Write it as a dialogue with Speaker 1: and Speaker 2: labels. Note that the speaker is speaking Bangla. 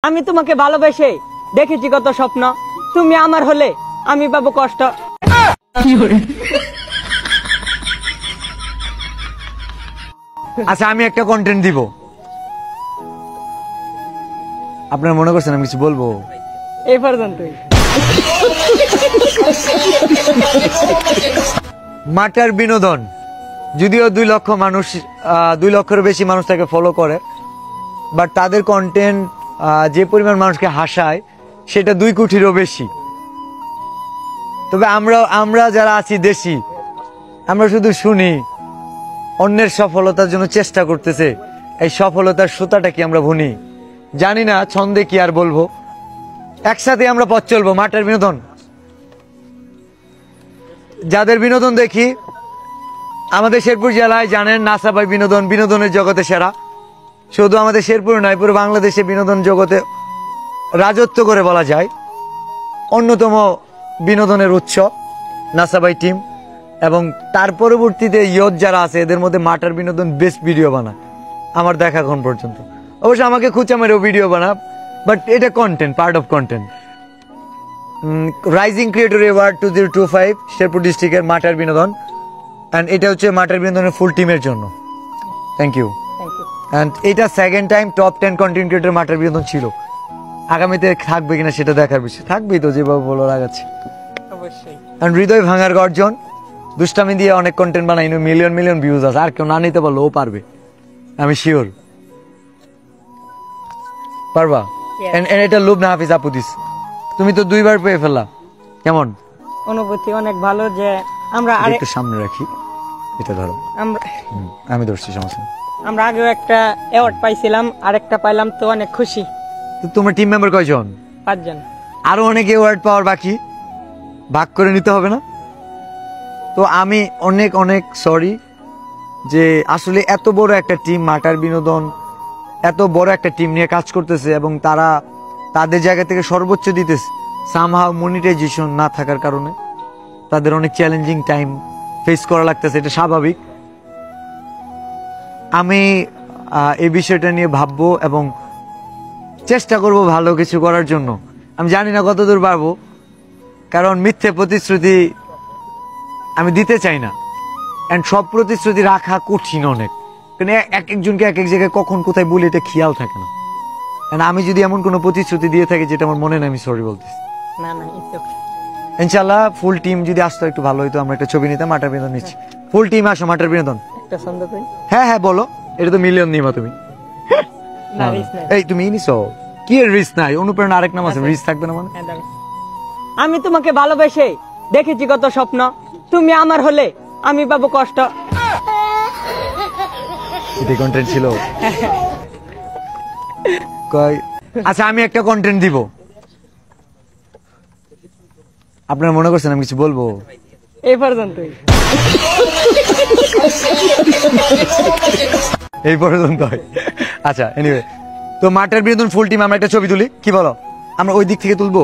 Speaker 1: আমি তোমাকে ভালোবেসে দেখেছি কত স্বপ্ন, তুমি আমার হলে আমি পাবো কষ্ট।
Speaker 2: আচ্ছা, আমি একটা কন্টেন্ট দিব, আপনারা মনে করছেন আমি কিছু বলবো?
Speaker 1: এই পর্যন্তই।
Speaker 2: মাটার বিনোদন, যদিও 2 লক্ষ মানুষ, 2 লক্ষের বেশি মানুষ তাকে ফলো করে, বাট তাদের কন্টেন্ট যে পরিমাণ মানুষকে হাসায় সেটা 2 কোটিরও বেশি। তবে আমরা যারা আছি দেশি, আমরা শুধু শুনি অন্যের সফলতার জন্য চেষ্টা করতেছে, এই সফলতার সুতাটা কি আমরা বুনি? জানি না, ছন্দে কি আর বলবো। একসাথে আমরা পথ চলবো। মাটার বিনোদন, যাদের বিনোদন দেখি আমাদের শেরপুর জেলায়, জানেন নাসা ভাই বিনোদনের জগতে সেরা। শুধু আমাদের শেরপুর নয়, পুরো বাংলাদেশে বিনোদন জগতে রাজত্ব করে বলা যায়। অন্যতম বিনোদনের উৎস নাসা ভাই টিম, এবং তার পরবর্তীতে ইয়ত যারা আছে এদের মধ্যে মাটার বিনোদন বেস্ট ভিডিও বানায় আমার দেখা এখন পর্যন্ত। অবশ্য আমাকে খুঁচা মেরেও ভিডিও বানা, বাট এটা content, part of content. Rising creator award 2025 Sherpur ডিস্ট্রিক্টের মাটার বিনোদন, অ্যান্ড এটা হচ্ছে মাটার বিনোদনের ফুল টিমের জন্য। Thank you. অ্যান্ড এটা second time top 10 content creator মাটার বিনোদন ছিল। আগামীতে থাকবে কিনা সেটা দেখার বিষয়। থাকবেই তো, যেভাবে বলো লাগাচ্ছে।
Speaker 1: অবশ্যই।
Speaker 2: অ্যান্ড হৃদয় ভাঙার গর্জন, দুষ্টামি দিয়ে অনেক কন্টেন্ট বানাই, মিলিয়ন ভিউজ আছে। আর কেউ না নিতে পারলো, ও পারবে, আমি শিওর পারবা। এটা লোভ না হাফিজ আপু দিস, তুমি তো 2 বার পেয়ে ফেললা, কেমন
Speaker 1: অনুভূতি? অনেক ভালো যে আমরা
Speaker 2: একটু সামনে রাখি, এটা ধরো, আমি ধরছি, সমস্যা।
Speaker 1: আমরা আগেও একটা অ্যাওয়ার্ড পাইছিলাম, আরেকটা পাইলাম, তো অনেক খুশি।
Speaker 2: তো তোমার টিম মেম্বার কয়জন?
Speaker 1: 5 জন।
Speaker 2: আরো অনেক অ্যাওয়ার্ড পাওয়ার বাকি, ভাগ করে নিতে হবে না? তো আমি অনেক সরি যে আসলে এত বড় একটা টিম, মাটার বিনোদন এত বড় একটা টিম নিয়ে কাজ করতেছে, এবং তারা তাদের জায়গা থেকে সর্বোচ্চ দিতেছে। সামহাউ মনিটাইজেশন না থাকার কারণে তাদের অনেক চ্যালেঞ্জিং টাইম ফেস করা লাগতেছে, এটা স্বাভাবিক। আমি এই বিষয়টা নিয়ে ভাববো এবং চেষ্টা করব ভালো কিছু করার জন্য। আমি জানি না কতদূর পারবো, কারণ মিথ্যে প্রতিশ্রুতি আমি দিতে চাই না, এন্ড সব প্রতিশ্রুতি রাখা কঠিন অনেক, কারণ এক একজনকে এক এক জায়গায় কখন কোথায় বলি এটা খেয়াল থাকে না। আমি যদি এমন কোনো প্রতিশ্রুতি দিয়ে থাকি যেটা আমার মনে নেই, আমি সরি বলতেছি।
Speaker 1: না না,
Speaker 2: ইনশাআল্লাহ ফুল টিম যদি আসতো একটু ভালো হইতো, আমরা একটা ছবি নিতাম। মাটার বিনোদন নিচ্ছি, ফুল টিম আসো মাটার বিনোদন।
Speaker 1: একটা ছন্দ কই?
Speaker 2: হ্যাঁ বলো, এটা তো মিলিয়ন নিবা তুমি।
Speaker 1: না রিস্ক নাই।
Speaker 2: এই তুমি নিছো কি? এর রিস্ক নাই, অনুপ্রেরণা আরেক নাম আছে, রিস্ক থাকবে না মানে?
Speaker 1: আমি তোমাকে ভালোবেসে দেখেছি কত স্বপ্ন, তুমি আমার হলে আমি পাবো কষ্ট।
Speaker 2: এটা কন্টেন্ট ছিল। আচ্ছা, আমি একটা কন্টেন্ট দিব, আপনারা মনে করছেন আমি কিছু বলবো?
Speaker 1: এই পর্যন্তই।
Speaker 2: এই পর্যন্ত। আচ্ছা, এনিওয়ে, তো মাটার বিনোদন ফুল টিম আমরা একটা ছবি তুলি, কি বলো? আমরা ওই দিক থেকে তুলবো।